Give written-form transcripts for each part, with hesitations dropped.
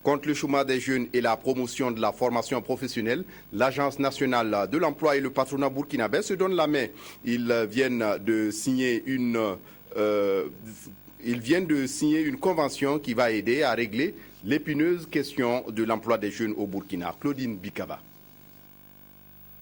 Contre le chômage des jeunes et la promotion de la formation professionnelle, l'Agence nationale de l'emploi et le patronat burkinabé se donnent la main. Ils viennent de signer une convention qui va aider à régler l'épineuse question de l'emploi des jeunes au Burkina. Claudine Bikaba.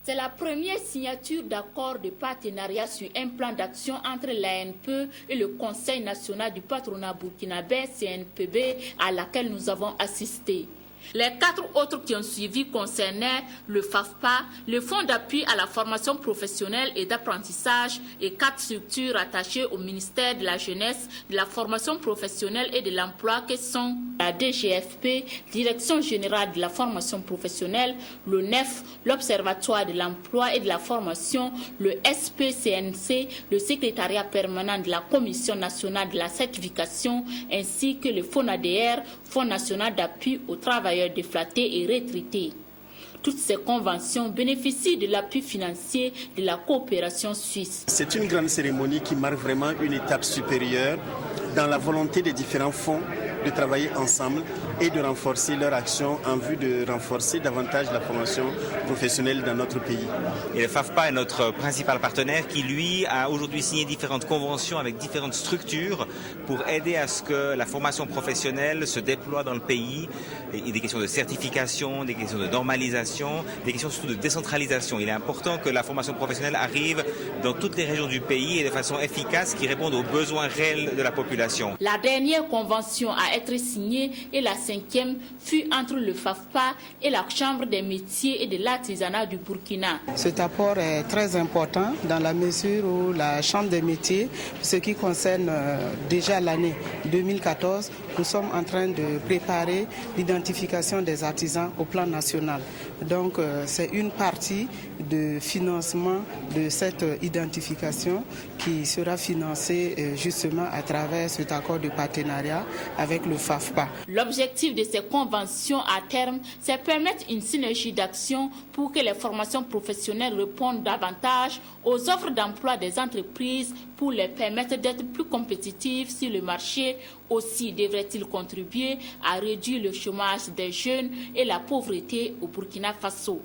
C'est la première signature d'accord de partenariat sur un plan d'action entre l'ANPE et le Conseil national du patronat burkinabé, CNPB, à laquelle nous avons assisté. Les 4 autres qui ont suivi concernaient le FAFPA, le Fonds d'appui à la formation professionnelle et d'apprentissage et 4 structures attachées au ministère de la Jeunesse, de la formation professionnelle et de l'emploi que sont la DGFP, Direction générale de la formation professionnelle, le NEF, l'Observatoire de l'emploi et de la formation, le SPCNC, le Secrétariat permanent de la Commission nationale de la certification, ainsi que le FONADR, Fonds national d'appui aux travailleurs déflattés et retraités. Toutes ces conventions bénéficient de l'appui financier de la coopération suisse. C'est une grande cérémonie qui marque vraiment une étape supérieure dans la volonté des différents fonds de travailler ensemble et de renforcer leur action en vue de renforcer davantage la formation professionnelle dans notre pays. Et le FAFPA est notre principal partenaire qui, lui, a aujourd'hui signé différentes conventions avec différentes structures pour aider à ce que la formation professionnelle se déploie dans le pays. Il y a des questions de certification, des questions de normalisation, des questions surtout de décentralisation. Il est important que la formation professionnelle arrive dans toutes les régions du pays et de façon efficace qui répondent aux besoins réels de la population. La dernière convention à être signée et la 5e fut entre le FAFPA et la Chambre des métiers et de l'artisanat du Burkina. Cet apport est très important dans la mesure où la Chambre des métiers, ce qui concerne déjà l'année 2014, nous sommes en train de préparer l'identification des artisans au plan national. Donc c'est une partie de financement de cette identification qui sera financée justement à travers cet accord de partenariat avec le FAFPA. L'objectif de ces conventions à terme, c'est permettre une synergie d'action pour que les formations professionnelles répondent davantage aux offres d'emploi des entreprises pour les permettre d'être plus compétitives sur le marché. Aussi devrait-il contribuer à réduire le chômage des jeunes et la pauvreté au Burkina Faso.